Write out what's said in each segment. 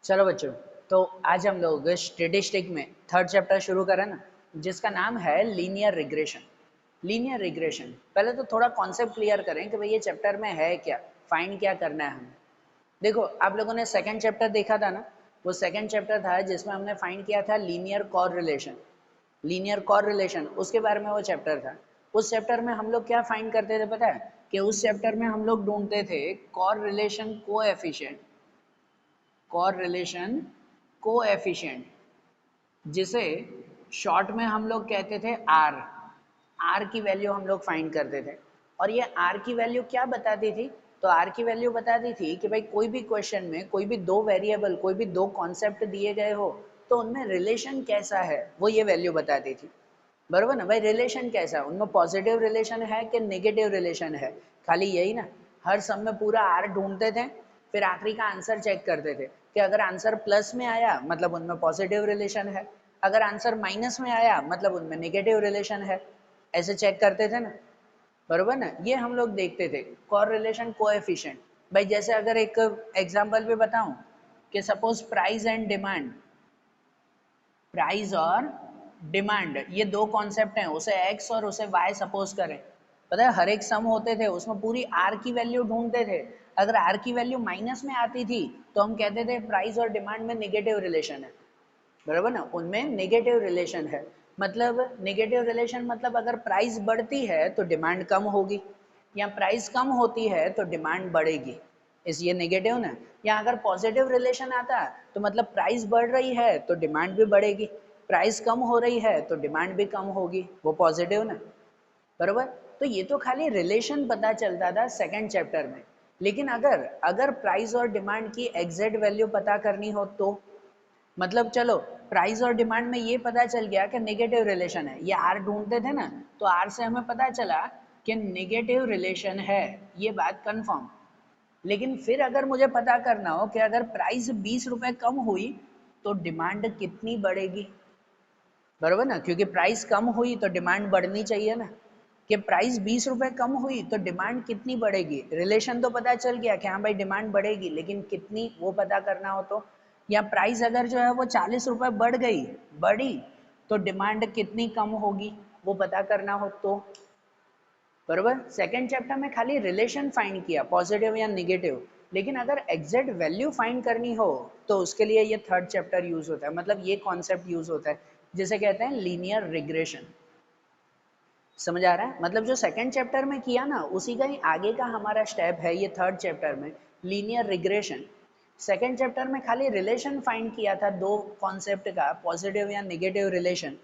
चलो बच्चों, तो आज हम लोग स्टेटिस्टिक में थर्ड चैप्टर शुरू करें ना, जिसका नाम है लीनियर रिग्रेशन। लीनियर रिग्रेशन पहले तो थोड़ा कॉन्सेप्ट क्लियर करें कि भाई ये चैप्टर में है क्या, फाइंड क्या करना है हमें। देखो, आप लोगों ने सेकंड चैप्टर देखा था ना, वो सेकंड चैप्टर था जिसमें हमने फाइंड किया था linear correlation. Linear correlation उसके बारे में वो चैप्टर था। उस चैप्टर में हम लोग क्या फाइंड करते थे पता है? कि उस चैप्टर में हम लोग ढूंढते थे correlation coefficient. Correlation coefficient जिसे शॉर्ट में हम लोग कहते थे आर। आर की वैल्यू हम लोग फाइंड करते थे। और ये आर की वैल्यू क्या बताती थी? तो आर की वैल्यू बताती थी कि भाई कोई भी क्वेश्चन में कोई भी दो वेरिएबल, कोई भी दो कॉन्सेप्ट दिए गए हो तो उनमें रिलेशन कैसा है, वो ये वैल्यू बताती थी। बरोबर ना भाई? रिलेशन कैसा है, उनमें पॉजिटिव रिलेशन है कि नेगेटिव रिलेशन है, खाली यही ना। हर सम में पूरा आर ढूंढते थे, फिर आखिरी का आंसर चेक करते थे कि अगर आंसर प्लस में आया मतलब उनमें पॉजिटिव रिलेशन है, अगर आंसर माइनस में आया मतलब उनमें नेगेटिव रिलेशन है। ऐसे चेक करते थे ना, बरोबर ना? ये हम लोग देखते थे कोरिलेशन कोएफिशिएंट। भाई जैसे अगर एक एग्जांपल भी बताऊं कि suppose price and demand, price और डिमांड ये दो कॉन्सेप्ट हैं, उसे एक्स और उसे वाई सपोज करें। पता है हर एक सम होते थे उसमें पूरी आर की वैल्यू ढूंढते थे। अगर आर की वैल्यू माइनस में आती थी तो हम कहते थे प्राइस और डिमांड में नेगेटिव रिलेशन है। बराबर ना? उनमें नेगेटिव रिलेशन है। मतलब नेगेटिव रिलेशन मतलब अगर प्राइस बढ़ती है तो डिमांड कम होगी, या प्राइस कम होती है तो डिमांड बढ़ेगी, इस ये नेगेटिव ना। या अगर पॉजिटिव रिलेशन आता तो मतलब प्राइस बढ़ रही है तो डिमांड भी बढ़ेगी, प्राइस कम हो रही है तो डिमांड भी कम होगी, वो पॉजिटिव ना। बरोबर? तो ये तो खाली रिलेशन पता चलता था सेकंड चैप्टर में। लेकिन अगर अगर प्राइस और डिमांड की एग्जैक्ट वैल्यू पता करनी हो तो मतलब चलो, प्राइस और डिमांड में ये पता चल गया कि नेगेटिव रिलेशन है, ये आर ढूंढते थे ना, तो आर से हमें पता चला कि नेगेटिव रिलेशन है, ये बात कंफर्म। लेकिन फिर अगर मुझे पता करना हो कि अगर प्राइस 20 रुपए कम हुई तो डिमांड कितनी बढ़ेगी, बरोबर ना? क्योंकि प्राइस कम हुई तो डिमांड बढ़नी चाहिए ना। कि प्राइस 20 रुपए कम हुई तो डिमांड कितनी बढ़ेगी, रिलेशन तो पता चल गया कि हाँ भाई डिमांड बढ़ेगी, लेकिन कितनी वो पता करना हो तो। या प्राइस अगर जो है वो 40 रुपए बढ़ गई, बढ़ी, तो डिमांड कितनी कम होगी, वो पता करना हो तो। बरोबर? सेकंड चैप्टर में खाली रिलेशन फाइंड किया, पॉजिटिव या निगेटिव। लेकिन अगर एग्जैक्ट वैल्यू फाइंड करनी हो तो उसके लिए ये थर्ड चैप्टर यूज होता है, मतलब ये कॉन्सेप्ट यूज होता है जिसे कहते हैं लीनियर रिग्रेशन। समझ आ रहा है? मतलब जो सेकंड चैप्टर में किया ना उसी का ही आगे का हमारा स्टेप है ये थर्ड चैप्टर में, लीनियर रिग्रेशन। सेकंड चैप्टर में खाली रिलेशन फाइंड किया था दो कॉन्सेप्ट का, पॉजिटिव या नेगेटिव रिलेशन।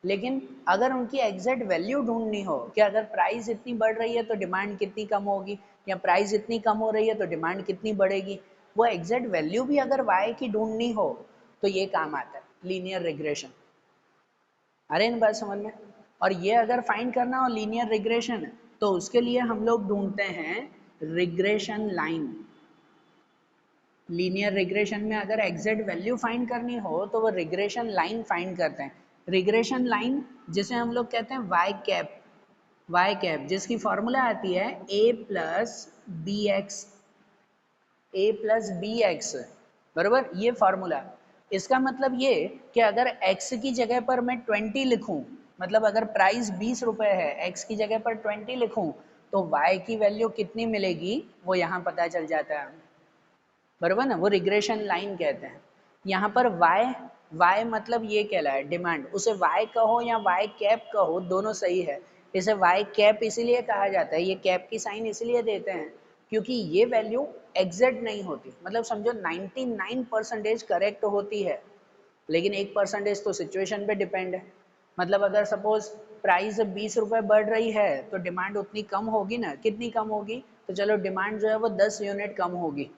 लेकिन अगर उनकी एग्जैक्ट वैल्यू ढूंढनी हो कि अगर प्राइस इतनी बढ़ रही है तो डिमांड कितनी कम होगी, या प्राइस इतनी कम हो रही है तो डिमांड कितनी बढ़ेगी, वो एग्जैक्ट वैल्यू भी अगर वाई की ढूंढनी हो तो ये काम आता है लीनियर रिग्रेशन। अरे इन बात समझ में? और ये अगर फाइंड करना हो लीनियर रिग्रेशन तो उसके लिए हम लोग ढूंढते हैं रिग्रेशन लाइन। लीनियर रिग्रेशन में अगर एग्जैक्ट वैल्यू फाइंड करनी हो तो वो रिग्रेशन लाइन फाइंड करते हैं। रिग्रेशन लाइन जिसे हम लोग कहते हैं वाई कैप। वाई कैप जिसकी फॉर्मूला आती है ए प्लस बी एक्स, ए प्लस बी एक्स। बरोबर? ये फॉर्मूला, इसका मतलब ये कि अगर x की जगह पर मैं 20 लिखूं, मतलब अगर प्राइस 20 रुपए है, x की जगह पर 20 लिखूं, तो y की वैल्यू कितनी मिलेगी वो यहाँ पता चल जाता है। बरोबर ना? वो रिग्रेशन लाइन कहते हैं। यहाँ पर y, y मतलब ये कहलाए डिमांड, उसे y कहो या y कैप कहो दोनों सही है। इसे y कैप इसीलिए कहा जाता है, ये कैप की साइन इसलिए देते हैं क्योंकि ये वैल्यू एग्जैक्ट नहीं होती, मतलब समझो 99% करेक्ट होती है, लेकिन 1% तो सिचुएशन पे डिपेंड है। मतलब अगर सपोज प्राइस 20 रुपए बढ़ रही है तो डिमांड उतनी कम होगी ना, कितनी कम होगी? तो चलो डिमांड जो है वो 10 यूनिट कम होगी,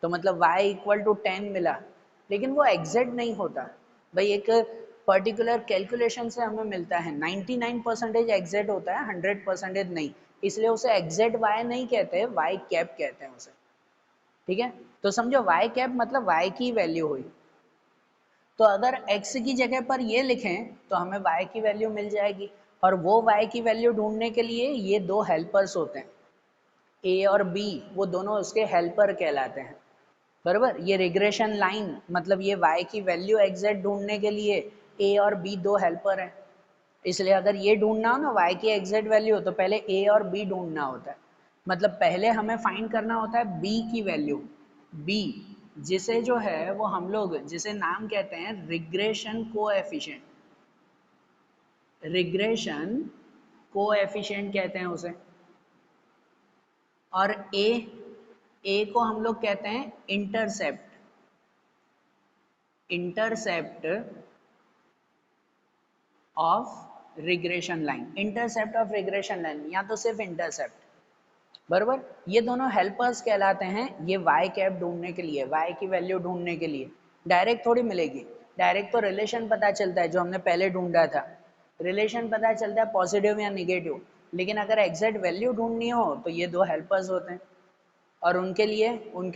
तो मतलब y इक्वल टू 10 मिला, लेकिन वो एग्जैक्ट नहीं होता। भाई एक पर्टिकुलर कैलकुलेशन से हमें मिलता है 99% एग्जैक्ट होता है, 100% नहीं, इसलिए उसे एग्जैक्ट y नहीं कहते, y कैप कहते हैं उसे। ठीक है? तो समझो y कैप मतलब y की वैल्यू हुई। तो अगर x की जगह पर ये लिखें तो हमें y की वैल्यू मिल जाएगी, और वो y की वैल्यू ढूंढने के लिए ये दो हेल्पर्स होते हैं, a और b, वो दोनों उसके हेल्पर कहलाते हैं। बराबर। ये रिग्रेशन लाइन मतलब ये y की वैल्यू एग्जैक्ट ढूंढने के लिए a और b दो हेल्पर हैं, इसलिए अगर ये ढूंढना हो ना y की एग्जैक्ट वैल्यू तो पहले a और b ढूंढना होता है। मतलब पहले हमें फाइंड करना होता है b की वैल्यू, b जिसे जो है वो हम लोग जिसे नाम कहते हैं रिग्रेशन कोएफिशिएंट, रिग्रेशन कोएफिशिएंट कहते हैं उसे। और a को हम लोग कहते हैं intercept, intercept of regression line, intercept of regression line या तो सिर्फ इंटरसेप्ट, बराबर। ये दोनों हेल्पर्स कहलाते हैं ये y कैप ढूंढने के लिए, y की वैल्यू ढूंढने के लिए। डायरेक्ट थोड़ी मिलेगी, डायरेक्ट तो रिलेशन पता चलता है जो हमने पहले ढूंढा था, रिलेशन पता चलता है पॉजिटिव या निगेटिव, लेकिन अगर एग्जैक्ट वैल्यू ढूंढनी हो तो ये दो हेल्पर्स होते हैं। और उनके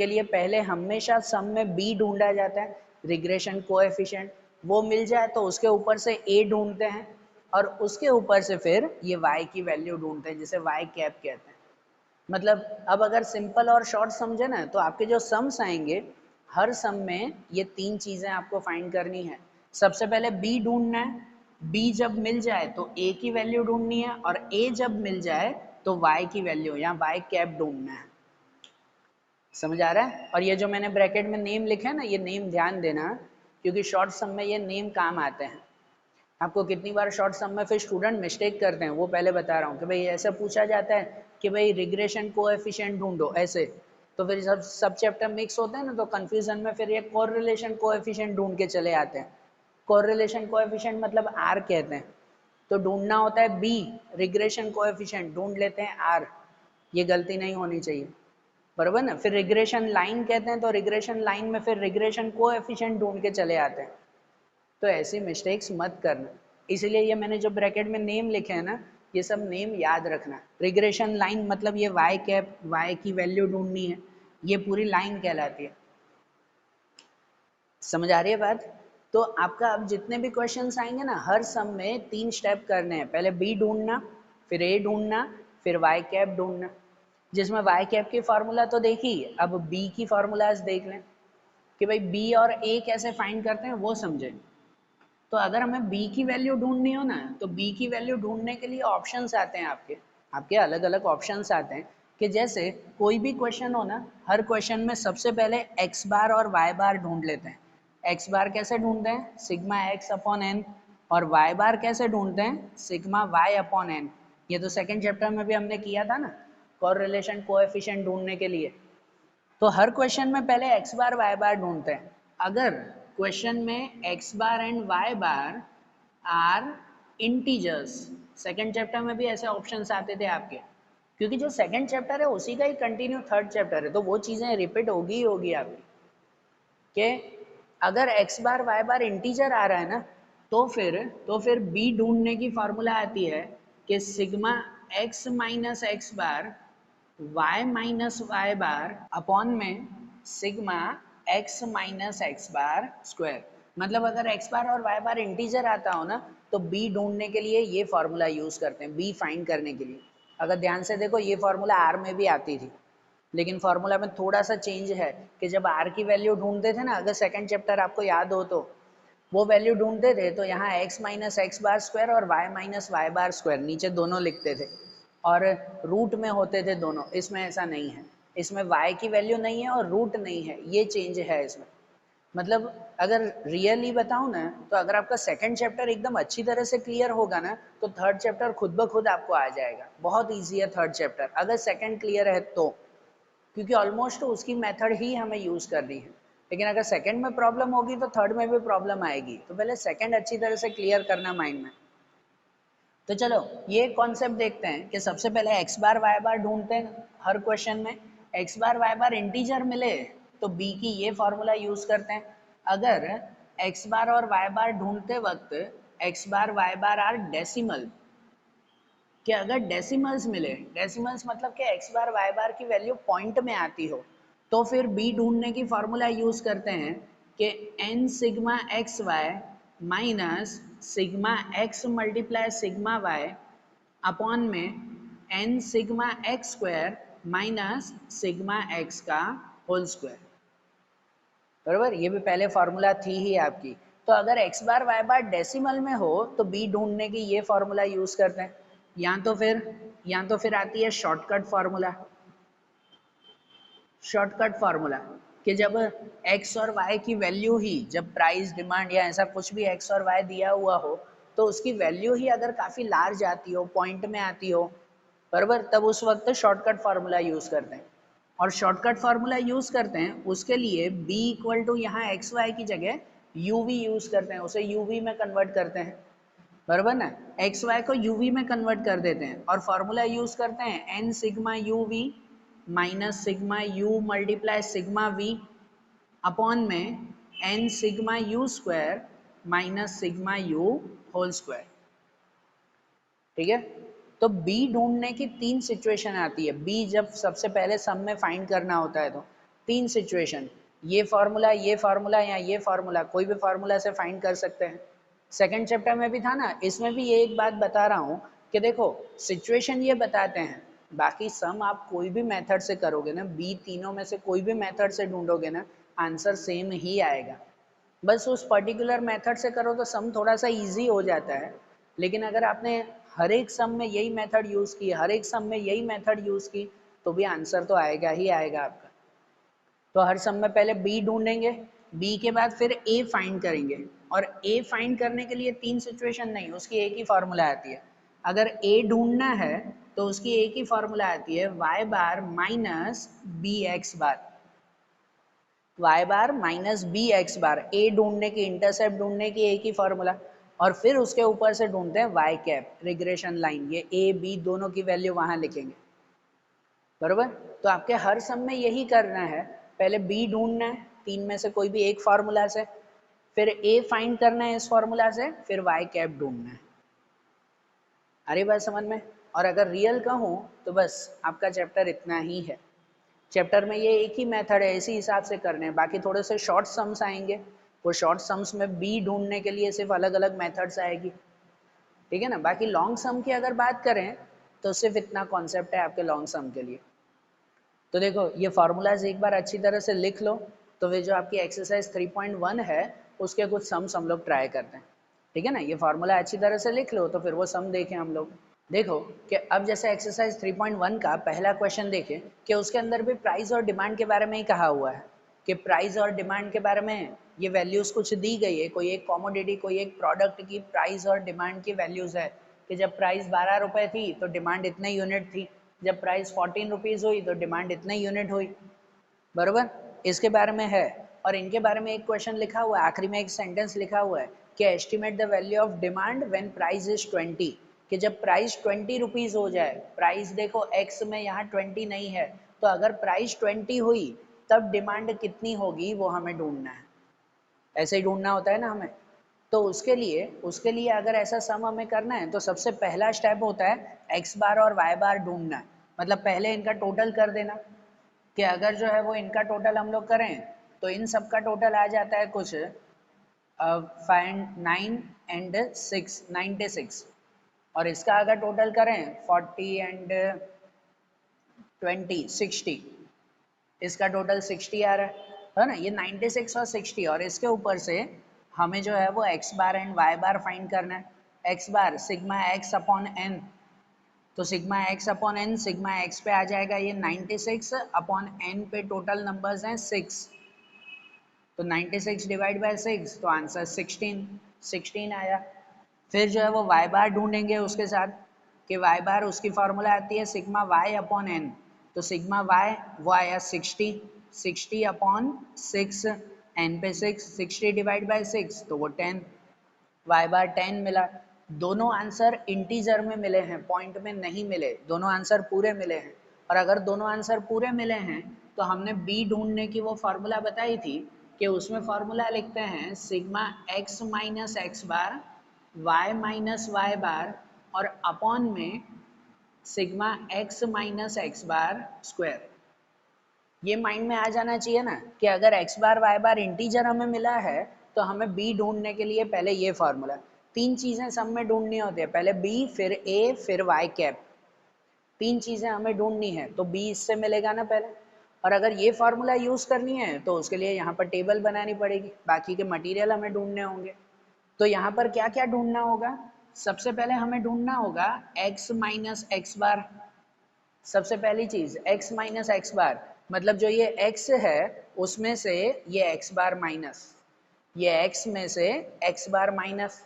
लिए पहले हमेशा सम में b ढूंढा जाता है, रिग्रेशन कोएफिशिएंट, वो मिल जाए तो उसके ऊपर से a ढूंढते हैं और उसके ऊपर से फिर ये y की वैल्यू ढूंढते हैं जिसे y कैप कहते हैं। मतलब अब अगर सिंपल और शॉर्ट समझे ना तो आपके जो सम्स आएंगे हर सम में ये तीन चीजें आपको फाइंड करनी है। सबसे पहले b ढूंढना है, b जब मिल जाए तो a की वैल्यू ढूंढनी है और a जब मिल जाए तो y की वैल्यू या y कैप ढूंढना है। समझ आ रहा है? और ये जो मैंने ब्रैकेट में नेम लिखे है ना, ये नेम ध्यान देना क्योंकि शॉर्ट सम में ये नेम काम आते हैं। आपको कितनी बार शॉर्ट सम में फिर स्टूडेंट मिस्टेक करते हैं वो पहले बता रहा हूँ कि भाई ऐसा पूछा जाता है कि भाई रिग्रेशन कोएफिशिएंट ढूंढो ऐसे, तो फिर सब चैप्टर मिक्स होते हैं ना तो कंफ्यूजन में फिर ये कोरिलेशन कोएफिशिएंट ढूंढ के चले आते हैं। कोरिलेशन कोएफिशिएंट मतलब आर कहते हैं, तो ढूंढना होता है बी, रिग्रेशन कोएफिशिएंट ढूंढ लेते हैं आर, ये गलती नहीं होनी चाहिए, बराबर ना। फिर रिग्रेशन लाइन कहते हैं तो रिग्रेशन लाइन में फिर रिग्रेशन कोएफिशिएंट ढूंढ के चले आते हैं, तो ऐसी मिस्टेक्स मत करना। इसीलिए ये मैंने जो ब्रैकेट में नेम लिखे हैं ना ये सब नेम याद रखना। रिग्रेशन लाइन मतलब ये y कैप, y की वैल्यू ढूंढनी है, ये पूरी लाइन कहलाती है। समझ आ रही है बात? तो आपका अब जितने भी क्वेश्चंस आएंगे ना हर सम में तीन स्टेप करने हैं, पहले b ढूंढना, फिर a ढूंढना, फिर y कैप ढूंढना। जिसमें y कैप की फार्मूला तो देखी, अब b की फार्मूलाज देख लें कि भाई b और a कैसे फाइंड करते हैं वो समझें। तो अगर हमें b की वैल्यू ढूंढनी हो ना तो b की वैल्यू ढूंढने के लिए ऑप्शंस आते हैं आपके, आपके अलग अलग ऑप्शंस आते हैं कि जैसे कोई भी क्वेश्चन हो ना, हर क्वेश्चन में सबसे पहले x बार और y बार ढूंढ लेते हैं। x बार कैसे ढूंढते हैं, सिग्मा x अपॉन एन, और y बार कैसे ढूंढते हैं, सिग्मा y अपॉन एन। ये तो सेकेंड चैप्टर में भी हमने किया था ना, कोरिलेशन कोएफिशिएंट ढूंढने के लिए। तो हर क्वेश्चन में पहले x बार y बार ढूंढते हैं। अगर क्वेश्चन में x bar and y bar are integers, second chapter में भी ऐसे ऑप्शंस आते थे आपके, क्योंकि जो सेकेंड चैप्टर है उसी का ही कंटिन्यू थर्ड चैप्टर है, तो वो चीज़ें रिपीट होगी ही होगी आपकी कि अगर x बार y बार इंटीजर आ रहा है ना तो फिर b ढूंढने की फार्मूला आती है कि sigma x minus x bar y minus y bar upon में sigma x minus x bar square. मतलब अगर x बार और y बार इंटीजर आता हो ना तो b ढूंढने के लिए ये फार्मूला यूज करते हैं, b फाइंड करने के लिए। अगर ध्यान से देखो ये फार्मूला r में भी आती थी, लेकिन फार्मूला में थोड़ा सा चेंज है कि जब r की वैल्यू ढूंढते थे ना, अगर सेकंड चैप्टर आपको याद हो तो वो वैल्यू ढूंढते थे तो यहाँ x minus x bar square और y minus y bar square नीचे दोनों लिखते थे और रूट में होते थे दोनों। इसमें ऐसा नहीं है, इसमें y की वैल्यू नहीं है और रूट नहीं है, ये चेंज है इसमें। मतलब अगर रियली बताऊं ना तो अगर आपका सेकंड चैप्टर एकदम अच्छी तरह से क्लियर होगा ना तो थर्ड चैप्टर खुद ब खुद आपको आ जाएगा। बहुत ईजी है थर्ड चैप्टर अगर सेकंड क्लियर है तो, क्योंकि ऑलमोस्ट उसकी मेथड ही हमें यूज करनी है। लेकिन अगर सेकंड में प्रॉब्लम होगी तो थर्ड में भी प्रॉब्लम आएगी, तो पहले सेकंड अच्छी तरह से क्लियर करना माइंड में। तो चलो ये कॉन्सेप्ट देखते हैं कि सबसे पहले x बार y बार ढूंढते हैं हर क्वेश्चन में, x बार y बार इंटीजर मिले तो b की ये फॉर्मूला यूज करते हैं। अगर x बार और y बार ढूंढते वक्त x bar y bar are decimal, कि अगर डेसिमल्स मिले, डेसिमल्स मतलब कि x बार y बार की वैल्यू पॉइंट में आती हो, तो फिर b ढूंढने की फॉर्मूला यूज करते हैं कि n sigma x y minus sigma x multiply sigma y upon में n sigma x square minus sigma x का होल स्क्वायर। बराबर, ये भी पहले फॉर्मूला थी ही आपकी। तो अगर x बार y बार डेसिमल में हो तो b ढूंढने की ये फॉर्मूला यूज करते हैं, या तो फिर आती है शॉर्टकट फॉर्मूला। शॉर्टकट फार्मूला कि जब x और y की वैल्यू ही, जब प्राइस डिमांड या ऐसा कुछ भी x और y दिया हुआ हो, तो उसकी वैल्यू ही अगर काफ़ी लार्ज आती हो, पॉइंट में आती हो, बराबर, तब उस वक्त शॉर्टकट फार्मूला यूज़ करते हैं। और शॉर्टकट फार्मूला यूज़ करते हैं उसके लिए b इक्वल टू यहाँ एक्स वाई की जगह uv यूज़ करते हैं, उसे uv में कन्वर्ट करते हैं, बराबर ना, एक्स वाई को uv में कन्वर्ट कर देते हैं और फार्मूला यूज़ करते हैं n sigma uv minus sigma u multiply sigma v upon में n sigma u square minus sigma u whole square. ठीक है, तो b ढूंढने की तीन सिचुएशन आती है। b जब सबसे पहले सम में फाइंड करना होता है तो तीन सिचुएशन, ये फार्मूला या ये फार्मूला, कोई भी फार्मूला से फाइंड कर सकते हैं। सेकंड चैप्टर में भी था ना, इसमें भी ये एक बात बता रहा हूँ कि देखो सिचुएशन ये बताते हैं, बाकी सम आप कोई भी मेथड से करोगे ना, बी तीनों में से कोई भी मेथड से ढूंढोगे ना, आंसर सेम ही आएगा। बस उस पर्टिकुलर मेथड से करो तो सम थोड़ा सा इजी हो जाता है, लेकिन अगर आपने हर एक सम में यही मेथड यूज़ की, हर एक सम में यही मेथड यूज़ की, तो भी आंसर तो आएगा ही आएगा आपका। तो हर सम में पहले बी ढूंढेंगे, बी के बाद फिर ए फाइंड करेंगे, और ए फाइंड करने के लिए तीन सिचुएशन नहीं, उसकी एक ही फार्मूला आती है। अगर ए ढूंढना है तो उसकी एक ही फार्मूला आती है, वाई बार माइनस बी एक्स बार, वाई बार माइनस बी एक्स बार। ए ढूंढने की, इंटरसेप्ट ढूंढने की एक ही फार्मूला, और फिर उसके ऊपर से ढूंढते हैं वाई कैप, रिग्रेशन लाइन, ये ए बी दोनों की वैल्यू वहां लिखेंगे, बरोबर। तो आपके हर सम में यही करना है, पहले बी ढूंढना है तीन में से कोई भी एक फार्मूला से, फिर ए फाइंड करना है इस फार्मूला से, फिर वाई कैप ढूंढना है। अरे बात समझ में। और अगर रियल कहूँ तो बस आपका चैप्टर इतना ही है। चैप्टर में ये एक ही मेथड है, इसी हिसाब से करने हैं। बाकी थोड़े से शॉर्ट सम्स आएंगे, वो शॉर्ट सम्स में बी ढूंढने के लिए सिर्फ अलग अलग मेथड्स आएगी, ठीक है ना। बाकी लॉन्ग सम की अगर बात करें तो सिर्फ इतना कॉन्सेप्ट है आपके लॉन्ग सम के लिए। तो देखो ये फार्मूलाज एक बार अच्छी तरह से लिख लो, तो वे जो आपकी एक्सरसाइज 3.1 है उसके कुछ सम्स हम लोग ट्राई करते हैं, ठीक है ना। ये फार्मूला अच्छी तरह से लिख लो तो फिर वो सम देखें हम लोग। देखो कि अब जैसे एक्सरसाइज 3.1 का पहला क्वेश्चन देखें कि उसके अंदर भी प्राइस और डिमांड के बारे में ही कहा हुआ है, कि प्राइस और डिमांड के बारे में ये वैल्यूज कुछ दी गई है, कोई एक कॉमोडिटी, कोई एक प्रोडक्ट की प्राइस और डिमांड की वैल्यूज है, कि जब प्राइस 12 रुपए थी तो डिमांड इतने यूनिट थी, जब प्राइस 14 रुपीज़ हुई तो डिमांड इतने यूनिट हुई, बरोबर, इसके बारे में है। और इनके बारे में एक क्वेश्चन लिखा हुआ है, आखिरी में एक सेंटेंस लिखा हुआ है कि estimate the value of demand when price is 20, कि जब प्राइस 20 रुपीज़ हो जाए, प्राइस देखो एक्स में यहाँ 20 नहीं है, तो अगर प्राइस 20 हुई तब डिमांड कितनी होगी वो हमें ढूंढना है। ऐसे ही ढूंढना होता है ना हमें। तो उसके लिए अगर ऐसा सम हमें करना है तो सबसे पहला स्टेप होता है एक्स बार और वाई बार ढूंढना, मतलब पहले इनका टोटल कर देना, कि अगर जो है वो इनका टोटल हम लोग करें तो इन सब का टोटल आ जाता है कुछ 9 एंड 6 96, और इसका अगर टोटल करें 40 एंड 20 60, इसका टोटल 60 आ रहा है ना। ये 96 और 60, और इसके ऊपर से हमें जो है वो x bar and y bar find करना है। X bar sigma x upon n, तो sigma x upon n, sigma x पे आ जाएगा ये 96 अपॉन एन पे टोटल नंबर्स हैं 6, तो 96 डिवाइड बाय 6, तो आंसर 16 आया। फिर जो है वो वाई बार ढूंढेंगे उसके साथ, कि वाई बार उसकी फार्मूला आती है सिग्मा वाई अपॉन एन, तो सिग्मा वाई वो आया 60 अपॉन 6, एन पे 6, 60 डिवाइड बाय 6 तो वो 10, वाई बार 10 मिला। दोनों आंसर इंटीजर में मिले हैं, पॉइंट में नहीं मिले, दोनों आंसर पूरे मिले हैं। और अगर दोनों आंसर पूरे मिले हैं तो हमने बी ढूंढने की वो फार्मूला बताई थी, कि उसमें फार्मूला लिखते हैं सिग्मा एक्स माइनस एक्स बार, वाई माइनस वाई बार, और अपॉन में sigma x minus x bar square. ये माइंड में आ जाना चाहिए ना, कि अगर एक्स बार वाई बार इंटीजर हमें मिला है तो हमें बी ढूंढने के लिए पहले ये फार्मूला, तीन चीजें सब में ढूंढनी होती है, पहले बी फिर ए फिर वाई कैप, तीन चीजें हमें ढूंढनी है, तो बी इससे मिलेगा ना पहले, और अगर ये फार्मूला यूज करनी है तो उसके लिए यहाँ पर टेबल बनानी पड़ेगी, बाकी के मटेरियल हमें ढूंढने होंगे। तो यहाँ पर क्या क्या ढूंढना होगा? सबसे पहले हमें ढूंढना होगा x माइनस एक्स बार। सबसे पहली चीज x माइनस एक्स बार, मतलब जो ये x है उसमें से ये x बार माइनस, ये x में से x बार माइनस,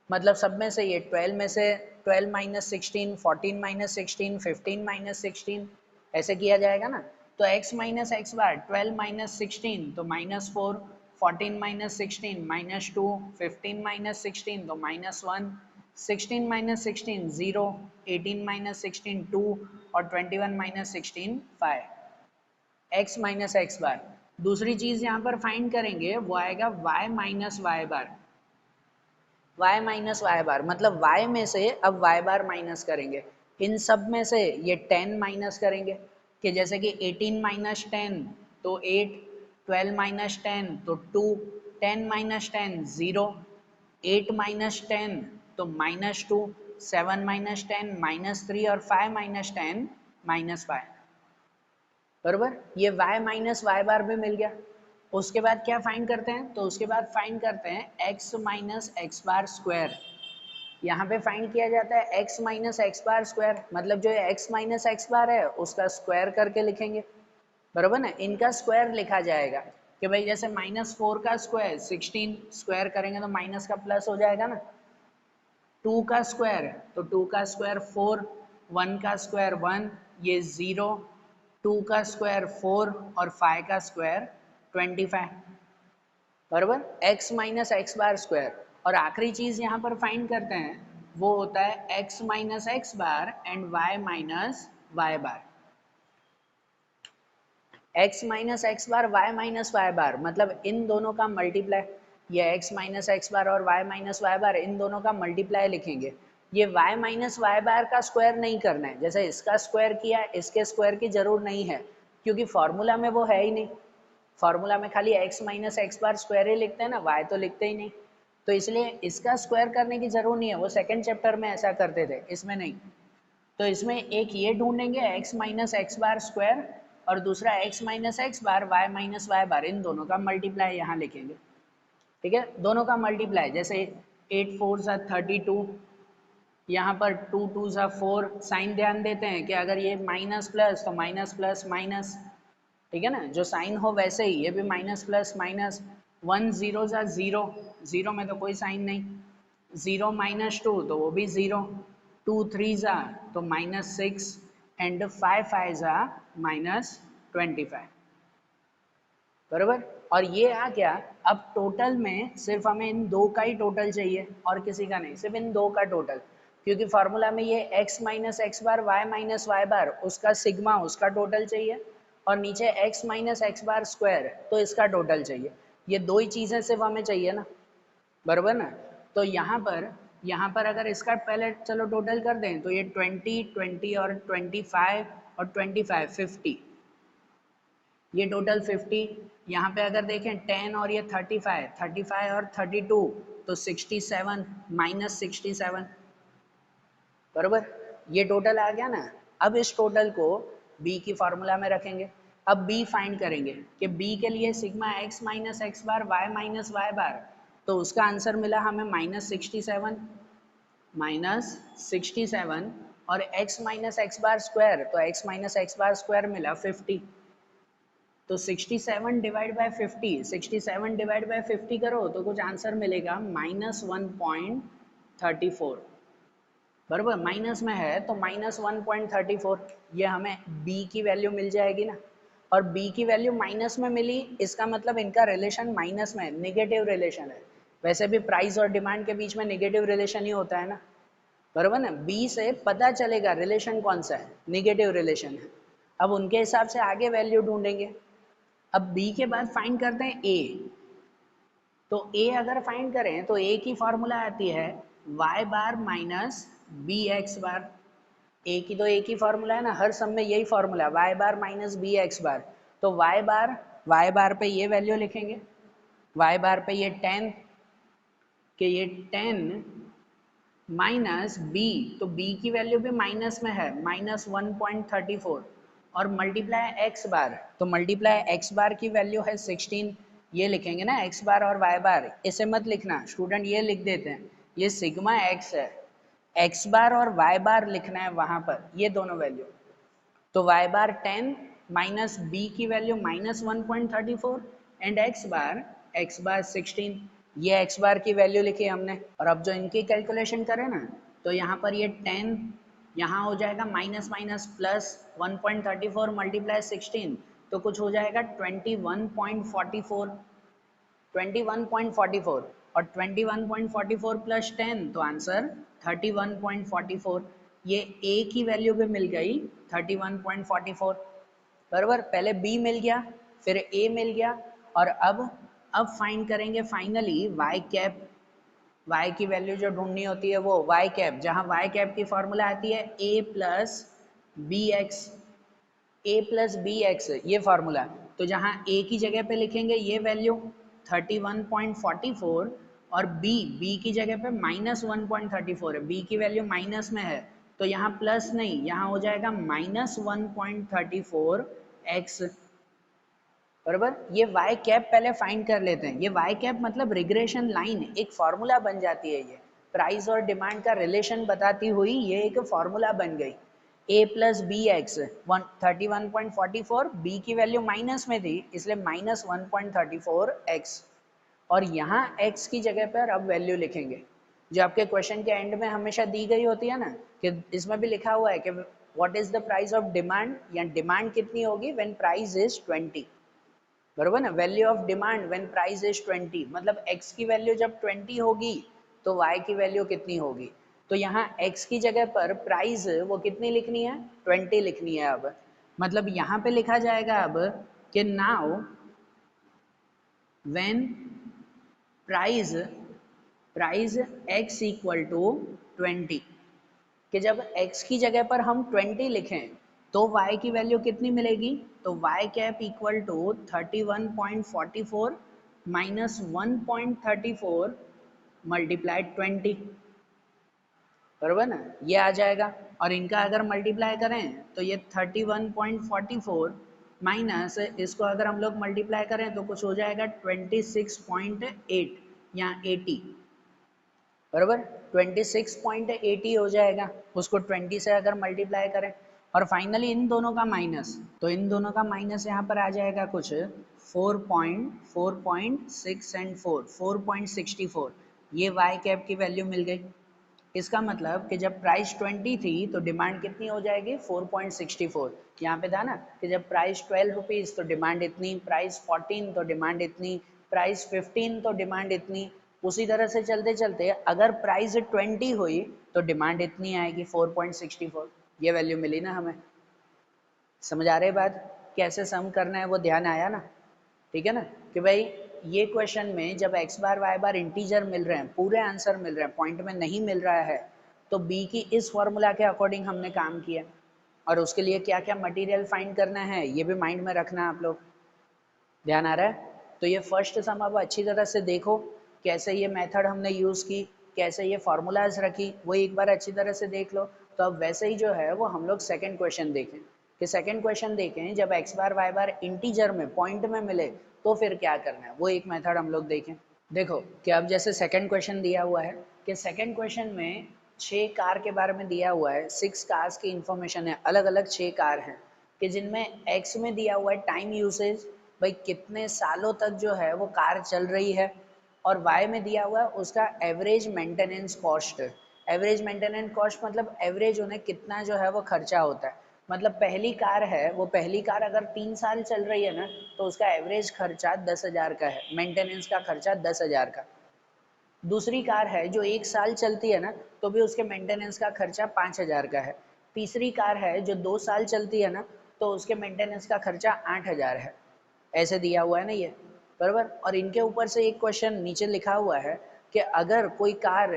मतलब सब में से ये 12 में से 12 माइनस 16, 14 माइनस 16, 15 माइनस 16, ऐसे किया जाएगा ना। तो x माइनस एक्स बार 12 माइनस 16 तो माइनस 4, 14 माइनस 16 माइनस 2, 15 माइनस 16 तो माइनस 1, 16 माइनस 16 0, 18 माइनस 16 2 और 21 माइनस 16 5। x माइनस एक्स बार। दूसरी चीज यहाँ पर फाइंड करेंगे वो आएगा y माइनस वाई बार। y माइनस वाई बार मतलब y में से अब y बार माइनस करेंगे। इन सब में से ये 10 माइनस करेंगे कि जैसे कि 18 माइनस 10 तो 8, 12 माइनस 10 तो 2, 10 माइनस 10 0, 8 माइनस 10 तो माइनस 2, 7 माइनस 10 माइनस 3 और 5 माइनस 10 माइनस 5। बरोबर, ये y माइनस वाई बार भी मिल गया। उसके बाद क्या फाइंड करते हैं? तो उसके बाद फाइंड करते हैं x minus x bar square. यहाँ पे फाइंड किया जाता है x minus x bar square, मतलब जो x माइनस एक्स बार है उसका स्क्वायर करके लिखेंगे। बरोबर ना, इनका स्क्वायर लिखा जाएगा कि भाई जैसे -4 का स्क्वायर 16, स्क्वायर करेंगे तो माइनस का प्लस हो जाएगा ना। 2 का स्क्वायर तो 2 का स्क्वायर 4, 1 का स्क्वायर 1, ये 0, 2 का स्क्वायर 4 और 5 का स्क्वायर 25। बराबर, x minus x bar square. और आखिरी चीज यहाँ पर फाइंड करते हैं वो होता है x minus x bar and y minus y bar. x minus x bar y minus y bar मतलब इन दोनों का मल्टीप्लाई। ये x माइनस एक्स बार और y माइनस वाई बार इन दोनों का मल्टीप्लाई लिखेंगे। ये y माइनस वाई बार का स्क्वायर नहीं करना है, जैसे इसका स्क्वायर किया इसके स्क्वायर की जरूर नहीं है क्योंकि फॉर्मूला में वो है ही नहीं। फॉर्मूला में खाली x minus x bar square ही लिखते हैं ना, y तो लिखते ही नहीं। तो इसलिए इसका स्क्वायर करने की जरूर नहीं है, वो सेकेंड चैप्टर में ऐसा करते थे, इसमें नहीं। तो इसमें एक ये ढूंढेंगे x minus x bar square और दूसरा x minus x bar y minus y बार, इन दोनों का मल्टीप्लाई यहाँ लिखेंगे। ठीक है, दोनों का मल्टीप्लाई, जैसे 8 4 सा 32, यहाँ पर 2 2 सा 4। साइन ध्यान देते हैं कि अगर ये माइनस प्लस तो माइनस प्लस माइनस, ठीक है ना, जो साइन हो वैसे ही ये भी माइनस प्लस माइनस। 1 0 सा 0, 0 में तो कोई साइन नहीं। 0 माइनस 2 तो वो भी 0, 2 3 सा तो माइनस 6 एंड 5 5 सा माइनस 25। बरोबर, और ये आ गया। अब टोटल में सिर्फ हमें इन दो का ही टोटल चाहिए और किसी का नहीं, सिर्फ इन दो का टोटल, क्योंकि फॉर्मूला में ये x minus x bar y minus y बार उसका सिग्मा उसका टोटल चाहिए और नीचे x minus x bar square तो इसका टोटल चाहिए। ये दो ही चीज़ें सिर्फ हमें चाहिए ना, बरोबर ना। तो यहाँ पर अगर इसका पहले चलो टोटल कर दें तो ये 20 20 और 25 और 25 50, ये टोटल 50। यहाँ पे अगर देखें 10 और ये 35, 35 और 32 तो 67 माइनस 67। बरोबर, ये टोटल आ गया ना। अब इस टोटल को b की फार्मूला में रखेंगे। अब b फाइंड करेंगे कि b के लिए sigma x minus x bar y minus y बार, तो उसका आंसर मिला हमें -67 और x minus x bar square, तो x minus x bar square मिला 50। तो 67 डिवाइड बाय 50, 67 डिवाइड बाय 50 करो तो कुछ आंसर मिलेगा -1.34। बराबर, माइनस में है तो -1.34, ये हमें b की वैल्यू मिल जाएगी ना। और b की वैल्यू माइनस में मिली, इसका मतलब इनका रिलेशन माइनस में, नेगेटिव रिलेशन है। वैसे भी प्राइस और डिमांड के बीच में नेगेटिव रिलेशन ही होता है ना, बराबर ना। b से पता चलेगा रिलेशन कौन सा है, नेगेटिव रिलेशन है। अब उनके हिसाब से आगे वैल्यू ढूंढेंगे। अब b के बाद फाइंड करते हैं a। तो a अगर फाइंड करें तो a की फॉर्मूला आती है y bar minus b x bar. a की तो एक ही फॉर्मूला है ना, हर सम में यही formula, y bar minus b x बार। तो y बार पे ये वैल्यू लिखेंगे, y बार पे ये 10 कि ये 10 माइनस b, तो b की वैल्यू भी माइनस में है -1.34 और मल्टीप्लाई एक्स बार, तो मल्टीप्लाई एक्स बार की वैल्यू है 16, ये लिखेंगे ना एक्स बार और वाई बार, इसे मत लिखना स्टूडेंट, ये लिख देते हैं, ये सिग्मा एक्स है, एक्स बार और वाई बार लिखना है वहां पर, ये दोनों वैल्यू। तो वाई बार 10 माइनस बी की वैल्यू माइनस 1.34 एंड एक्स बार 16, ये एक्स बार की वैल्यू लिखी हमने। और अब जो इनकी कैलकुलेशन करें ना, तो यहाँ पर ये 10 यहाँ हो जाएगा माइनस माइनस प्लस 1.34 मल्टीप्लाई 16, तो कुछ हो जाएगा 21.44, 21.44 और 21.44 प्लस 10 तो आंसर 31.44। ये a की वैल्यू भी मिल गई 31.44, बराबर। पहले b मिल गया, फिर a मिल गया, और अब फाइंड करेंगे फाइनली y कैप। y की वैल्यू जो ढूंढनी होती है वो y कैप, जहां y कैप की फॉर्मूला आती है a plus b x, a plus b x, ये फार्मूला। तो जहां a की जगह पे लिखेंगे ये वैल्यू 31.44 और b की जगह पे माइनस 1.34 है, b की वैल्यू माइनस में है, तो यहाँ प्लस नहीं, यहाँ हो जाएगा माइनस 1.34 x, बराबर। ये y कैप पहले फाइंड कर लेते हैं, ये y कैप मतलब रिग्रेशन लाइन, एक फॉर्मूला बन जाती है, ये प्राइस और डिमांड का रिलेशन बताती हुई ये एक फॉर्मूला बन गई। a plus b x 31.44, b की वैल्यू माइनस में थी इसलिए माइनस 1.34 x, और यहाँ x की जगह पर अब वैल्यू लिखेंगे जो आपके क्वेश्चन के एंड में हमेशा दी गई होती है ना, कि इसमें भी लिखा हुआ है कि what is the price of demand, या डिमांड कितनी होगी व्हेन प्राइस इज 20, बरोबर ना। Value of demand when price is 20, मतलब x की वैल्यू जब 20 होगी तो y की वैल्यू कितनी होगी। तो यहाँ x की जगह पर प्राइस वो कितनी लिखनी है, 20 लिखनी है। अब मतलब यहाँ पे लिखा जाएगा अब कि now when price price x equal to 20, कि जब x की जगह पर हम 20 लिखें तो y की वैल्यू कितनी मिलेगी, तो y cap equal to 31.44 minus 1.34 multiply 20, बराबर ना, ये आ जाएगा। और इनका अगर मल्टीप्लाई करें तो ये 31.44 माइनस इसको अगर हम लोग मल्टीप्लाई करें तो कुछ हो जाएगा 26.8 या 80, बराबर 26.80 हो जाएगा, उसको 20 से अगर मल्टीप्लाई करें। और फाइनली इन दोनों का माइनस, तो इन दोनों का माइनस यहाँ पर आ जाएगा कुछ 4.6 एंड 4.64, ये y कैप की वैल्यू मिल गई। इसका मतलब कि जब प्राइस 20 थी तो डिमांड कितनी हो जाएगी 4.64, यहाँ पे था ना कि जब प्राइस 12 रुपीज़ तो डिमांड इतनी, प्राइस 14 तो डिमांड इतनी, प्राइस 15 तो डिमांड इतनी, उसी तरह से चलते चलते अगर प्राइस 20 हुई तो डिमांड इतनी आएगी 4.64, ये वैल्यू मिली ना हमें। समझ आ रही बात, कैसे सम करना है वो ध्यान आया ना, ठीक है ना। कि भाई ये क्वेश्चन में जब x बार y बार इंटीजर मिल रहे हैं, पूरे आंसर मिल रहे हैं, पॉइंट में नहीं मिल रहा है, तो b की इस फॉर्मूला के अकॉर्डिंग हमने काम किया, और उसके लिए क्या क्या मटेरियल फाइंड करना है ये भी माइंड में रखना आप लोग, ध्यान आ रहा है। तो ये फर्स्ट सम अब अच्छी तरह से देखो, कैसे ये मेथड हमने यूज़ की, कैसे ये फार्मूलाज रखी, वो एक बार अच्छी तरह से देख लो। तो अब वैसे ही जो है वो हम लोग सेकेंड क्वेश्चन देखें, कि सेकेंड क्वेश्चन देखें जब x बार y बार इंटीजर में पॉइंट में मिले तो फिर क्या करना है, वो एक मेथड हम लोग देखें। देखो कि अब जैसे सेकेंड क्वेश्चन दिया हुआ है कि सेकेंड क्वेश्चन में 6 कार के बारे में दिया हुआ है, 6 कार्स की इंफॉर्मेशन है, अलग अलग 6 कार हैं, कि जिनमें x में दिया हुआ है टाइम यूसेज, भाई कितने सालों तक जो है वो कार चल रही है, और y में दिया हुआ है उसका average maintenance cost. Average maintenance cost मतलब एवरेज उन्हें कितना जो है वो खर्चा होता है, मतलब पहली कार है, वो पहली कार अगर 3 साल चल रही है ना तो उसका एवरेज खर्चा 10,000 का है, मेंटेनेंस का खर्चा 10,000 का। दूसरी कार है जो 1 साल चलती है ना तो भी उसके मेंटेनेंस का खर्चा 5,000 का है। तीसरी कार है जो 2 साल चलती है ना तो उसके मेंटेनेंस का खर्चा 8,000 है। ऐसे दिया हुआ है ना ये, बराबर। और इनके ऊपर से एक क्वेश्चन नीचे लिखा हुआ है कि अगर कोई कार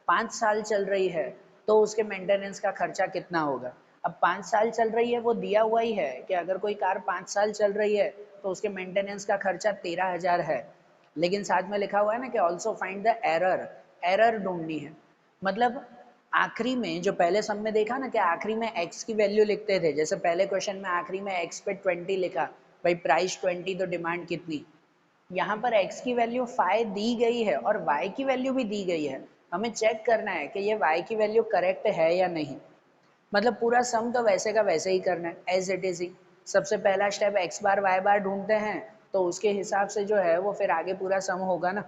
5 साल चल रही है तो उसके मेंटेनेंस का खर्चा कितना होगा। अब 5 साल चल रही है वो दिया हुआ ही है कि अगर कोई कार 5 साल चल रही है तो उसके मेंटेनेंस का खर्चा 13,000 है, लेकिन साथ में लिखा हुआ है ना कि also find the error, error ढूंढनी है। मतलब आखिरी में जो पहले सम में देखा ना कि आखिरी में x की वैल्यू लिखते थे, जैसे पहले क्वेश्चन में आखिरी में x पे 20 लिखा, भाई प्राइस 20 तो डिमांड कितनी। यहाँ पर x की वैल्यू 5 दी गई है और y की वैल्यू भी दी गई है, हमें चेक करना है कि ये y की वैल्यू करेक्ट है या नहीं। मतलब पूरा सम तो वैसे का वैसे ही करना है एज इट इज ही। सबसे पहला स्टेप x बार y बार ढूंढते हैं, तो उसके हिसाब से जो है वो फिर आगे पूरा सम होगा ना,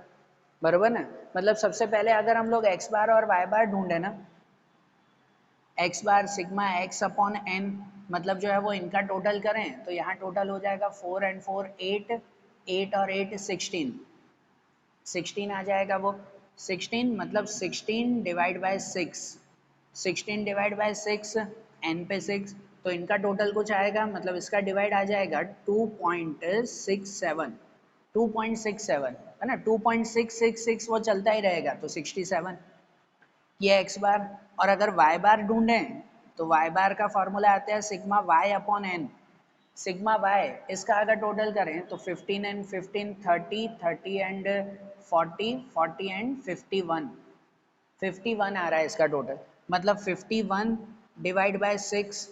बरोबर ना। मतलब सबसे पहले अगर हम लोग x बार और y बार ढूंढे ना, x बार सिग्मा x अपॉन n, मतलब जो है वो इनका टोटल करें तो यहाँ टोटल हो जाएगा 4 and 4 8, 8 और 8 16, 16 आ जाएगा वो। 16 मतलब 16 divide by 6, 16 divide by 6 n पे 6, तो इनका टोटल कुछ आएगा, मतलब इसका डिवाइड आ जाएगा 2.67, 2.67 है ना, 2.666 वो चलता ही रहेगा तो 67, ये x बार। और अगर y बार ढूंढें तो y बार का फॉर्मूला आता है sigma y upon n, sigma y इसका अगर टोटल करें तो 15 एंड 15 30, 30 एंड 40, 40 एंड 51, 51 आ रहा है इसका टोटल। मतलब 51 डिवाइड बाय 6,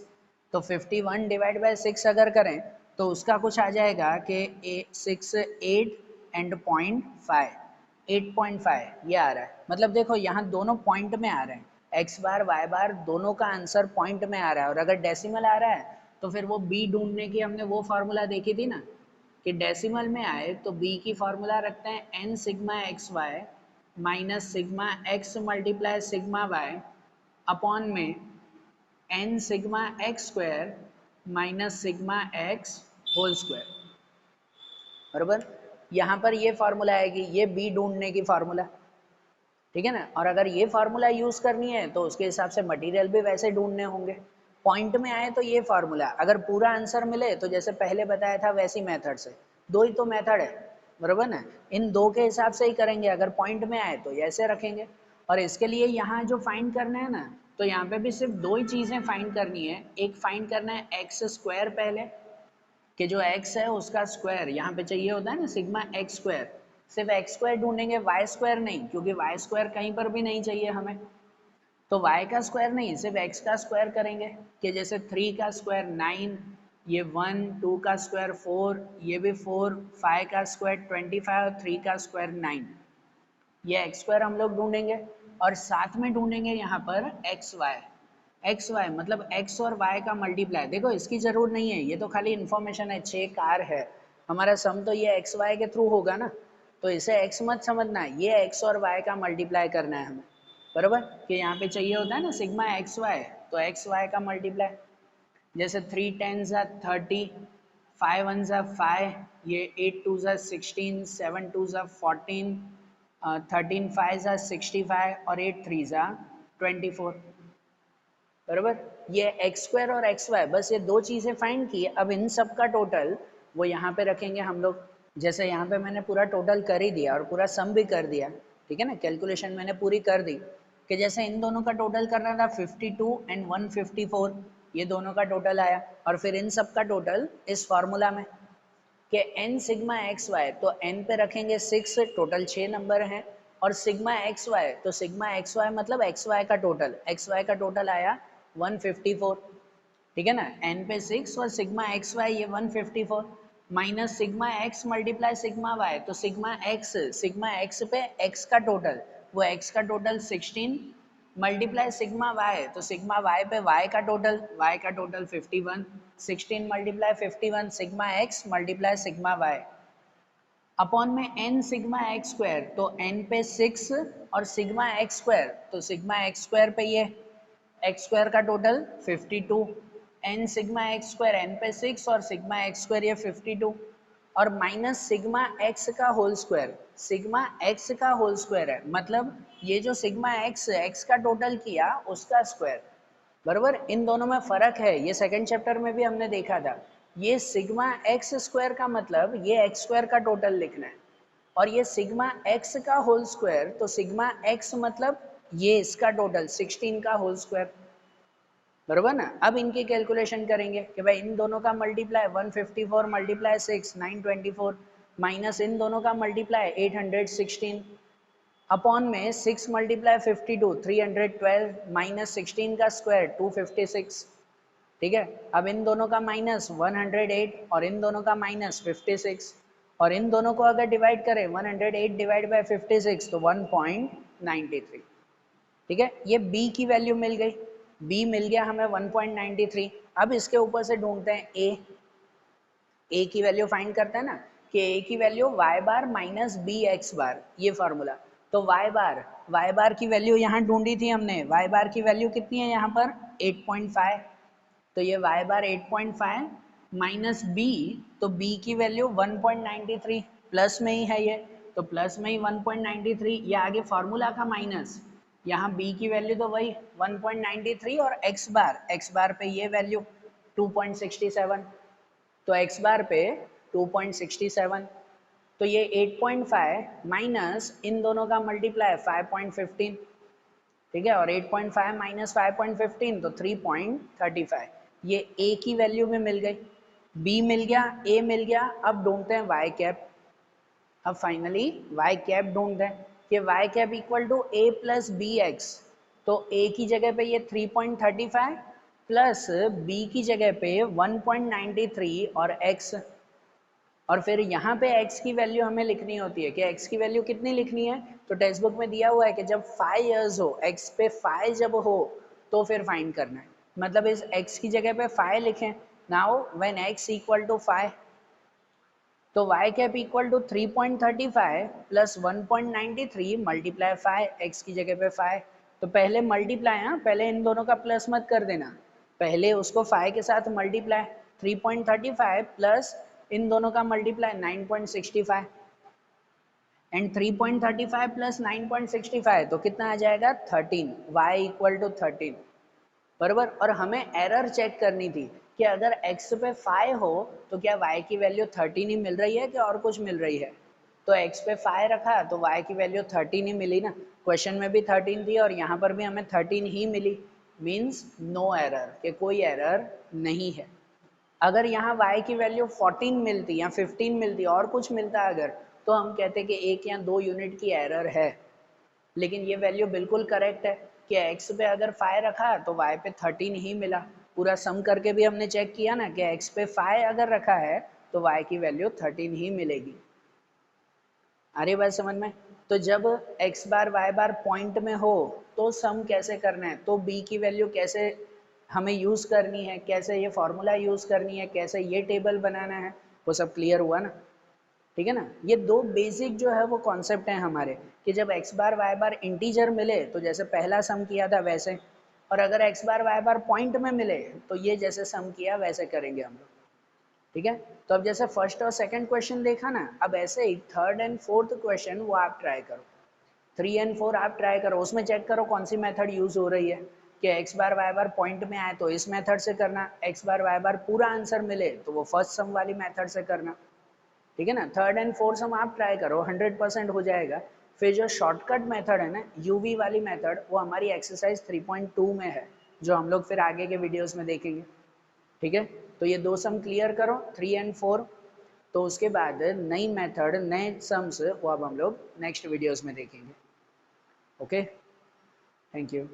तो 51 डिवाइड बाय 6 अगर करें तो उसका कुछ आ जाएगा कि 6 8 एंड 0.5, 8.5 ये आ रहा है। मतलब देखो यहाँ दोनों पॉइंट में आ रहे हैं, x बार y बार दोनों का आंसर पॉइंट में आ रहा है। और अगर डेसिमल आ रहा है तो फिर वो b ढूंढने की हमने वो फार्मूला देखी थी ना कि डेसिमल में आए तो b की फार्मूला रखते हैं n sigma x y minus sigma x multiply sigma y upon में n sigma x square minus sigma x whole square, बराबर। यहाँ पर ये फार्मूला आएगी, ये b ढूंढने की फार्मूला, ठीक है ना। और अगर ये फार्मूला यूज करनी है तो उसके हिसाब से मटेरियल भी वैसे ढूंढने होंगे। पॉइंट में आए तो ये फार्मूला, अगर पूरा आंसर मिले तो जैसे पहले बताया था वैसी मेथड से, दो ही तो मेथड है, बराबर ना। इन दो के हिसाब से ही करेंगे, अगर पॉइंट में आए तो ऐसे रखेंगे। और इसके लिए यहाँ जो फाइंड करना है ना, तो यहाँ पे भी सिर्फ दो ही चीजें फाइंड करनी है। एक फाइंड करना है एक्स स्क्वायर पहले, कि जो x है उसका स्क्वायर यहाँ पे चाहिए होता है ना सिग्मा एक्स स्क्वायर, सिर्फ एक्स स्क्वायर ढूंढेंगे, वाई स्क्वायर नहीं, क्योंकि वाई स्क्वायर कहीं पर भी नहीं चाहिए हमें। तो y का स्क्वायर नहीं, सिर्फ x का स्क्वायर करेंगे, कि जैसे 3 का स्क्वायर 9, ये 1, 2 का स्क्वायर 4, ये भी 4, 5 का स्क्वायर 25 और 3 का स्क्वायर 9, ये x स्क्वायर हम लोग ढूंढेंगे। और साथ में ढूंढेंगे यहाँ पर एक्स वाई मतलब x और y का मल्टीप्लाई। देखो इसकी जरूरत नहीं है, ये तो खाली इन्फॉर्मेशन है, 6 कार है, हमारा सम तो ये एक्स वाई के थ्रू होगा ना, तो इसे x मत समझना, ये x और y का मल्टीप्लाई करना है हमें, बराबर। कि यहाँ पे चाहिए होता है ना सिग्मा एक्स वाई, तो एक्स वाई का मल्टीप्लाई, जैसे 3 10 ज़ा 30, 5 1 ज़ा 5, ये 8 2 ज़ा 16, 7 2 ज़ा 14, 13 5 ज़ा 65 और 8 3 ज़ा 24, बराबर। ये एक्स स्क्वायर और एक्स वाई, बस ये दो चीज़ें फाइंड की। अब इन सब का टोटल वो यहाँ पे रखेंगे हम लोग, जैसे यहाँ पे मैंने पूरा टोटल कर ही दिया और पूरा सम भी कर दिया, ठीक है ना, कैलकुलेशन मैंने पूरी कर दी। कि जैसे इन दोनों का टोटल करना था 52 एंड 154, ये दोनों का टोटल आया, और फिर इन सब का टोटल इस फार्मूला में कि n सिग्मा एक्स वाई, तो n पे रखेंगे 6, टोटल 6 नंबर हैं, और सिग्मा एक्स वाई, तो सिग्मा एक्स वाई मतलब एक्स वाई का टोटल, एक्स वाई का टोटल आया 154, ठीक है ना। n पे 6 और सिग्मा एक्स वाई ये 154, minus sigma x multiply sigma y, तो सिग्मा एक्स पे x का टोटल, वो x का टोटल 16 मल्टीप्लाई सिग्मा वाई, तो सिग्मा वाई पे y का total 51, 16 multiply 51 sigma x multiply sigma y upon में n सिग्मा एक्स स्क्वायर, तो n पे 6 और सिग्मा एक्स स्क्वायर, तो सिग्मा एक्स स्क्वायर पे ये एक्स स्क्वायर का total 52, n sigma x square n पे 6 और सिग्मा एक्स स्क्वायर ये 52, और माइनस सिग्मा एक्स का होल स्क्वायर, सिग्मा एक्स का होल स्क्वायर है, मतलब ये जो सिग्मा एक्स का टोटल किया उसका स्क्वायर, बराबर। इन दोनों में फर्क है, ये सेकंड चैप्टर में भी हमने देखा था। ये सिग्मा एक्स स्क्वायर का मतलब ये एक्स स्क्वायर का टोटल लिखना है, और ये सिग्मा एक्स का होल स्क्वायर, तो सिग्मा एक्स मतलब ये इसका टोटल 16 का होल स्क्वायर, बरोबर ना। अब इनकी कैलकुलेशन करेंगे कि भाई इन दोनों का मल्टीप्लाई 154 मल्टीप्लाई 6 924, माइनस इन दोनों का मल्टीप्लाई 816, अपॉन में 6 मल्टीप्लाई 52 312 माइनस 16 का स्क्वायर 256। ठीक है, अब इन दोनों का माइनस 108 और इन दोनों का माइनस 56 और इन दोनों को अगर डिवाइड करें 108 डिवाइड बाय 56 तो 1.93। ठीक है, ये b की वैल्यू मिल गई, b मिल गया हमें 1.93। अब इसके ऊपर से ढूंढते हैं a की वैल्यू फाइंड करते हैं ना कि a की value y bar minus b x बार, ये फार्मूला। तो y बार की वैल्यू यहाँ ढूंढी थी हमने, y बार की वैल्यू कितनी है यहाँ पर 8.5। तो ये y बार 8.5 माइनस b, तो b की वैल्यू 1.93, प्लस में ही है ये, तो प्लस में ही 1.93, ये आगे फार्मूला का माइनस, यहाँ b की वैल्यू तो वही 1.93 और x बार पे ये वैल्यू 2.67, तो x बार पे 2.67, तो ये 8.5 माइनस इन दोनों का मल्टीप्लाई 5.15। ठीक है, और 8.5 माइनस 5.15 तो 3.35। ये a की वैल्यू में मिल गई, b मिल गया, a मिल गया। अब ढूंढते हैं y कैप। अब फाइनली y कैप ढूंढते हैं कि y cap equal to a plus b x. तो a की जगह पे ये 3.35 प्लस b की जगह पे 1.93 और x, और फिर यहाँ पे x की वैल्यू हमें लिखनी होती है कि x की वैल्यू कितनी लिखनी है। तो टेक्स्ट बुक में दिया हुआ है कि जब 5 इयर्स हो, x पे 5 जब हो तो फिर फाइंड करना है। मतलब इस x की जगह पे 5 लिखें। Now when x equal to 5, तो y cap equal to 3.35 plus 1.93 multiply 5, x की जगह पे 5। तो पहले मल्टीप्लाई, हाँ पहले इन दोनों का प्लस मत कर देना, पहले उसको 5 के साथ मल्टीप्लाई, 3.35 प्लस इन दोनों का मल्टीप्लाई 9.65 एंड 3.35 प्लस 9.65 तो कितना आ जाएगा 13, y इक्वल टू 13 बराबर। और हमें एरर चेक करनी थी कि अगर x पे 5 हो तो क्या y की वैल्यू 13 ही मिल रही है कि और कुछ मिल रही है। तो x पे 5 रखा तो y की वैल्यू 13 ही मिली ना, क्वेश्चन में भी 13 थी और यहाँ पर भी हमें 13 ही मिली, मीन्स नो एरर, कि कोई एरर नहीं है। अगर यहाँ y की वैल्यू 14 मिलती या 15 मिलती और कुछ मिलता अगर, तो हम कहते कि 1 या 2 यूनिट की एरर है। लेकिन ये वैल्यू बिल्कुल करेक्ट है कि x पे अगर 5 रखा तो y पे 13 ही मिला। पूरा सम करके भी हमने चेक किया ना कि x पे 5 अगर रखा है तो y की वैल्यू 13 ही मिलेगी। आ रही बात समझ में। तो जब x बार y बार पॉइंट में हो तो सम कैसे करना है, तो b की वैल्यू कैसे हमें यूज करनी है, कैसे ये फॉर्मूला यूज करनी है, कैसे ये टेबल बनाना है, वो सब क्लियर हुआ ना। ठीक है ना, ये दो बेसिक जो है वो कॉन्सेप्ट हैं हमारे कि जब x बार y बार इंटीजर मिले तो जैसे पहला सम किया था वैसे, और अगर x बार y बार पॉइंट में मिले तो ये जैसे सम किया वैसे करेंगे हम लोग। ठीक है, तो अब जैसे फर्स्ट और सेकंड क्वेश्चन देखा ना, अब ऐसे ही थर्ड एंड फोर्थ क्वेश्चन वो आप ट्राई करो, 3 एंड 4 आप ट्राई करो, उसमें चेक करो कौन सी मेथड यूज हो रही है कि x बार y बार पॉइंट में आए तो इस मेथड से करना, x बार y बार पूरा आंसर मिले तो वो फर्स्ट सम वाली मेथड से करना। ठीक है ना, थर्ड एंड फोर्थ सम आप ट्राई करो, 100% हो जाएगा। फिर जो शॉर्टकट मेथड है ना, यूवी वाली मेथड, वो हमारी एक्सरसाइज 3.2 में है, जो हम लोग फिर आगे के वीडियोस में देखेंगे। ठीक है, तो ये दो सम क्लियर करो 3 एंड 4, तो उसके बाद नई मेथड नए सम्स वो अब हम लोग नेक्स्ट वीडियोस में देखेंगे। Okay, thank you.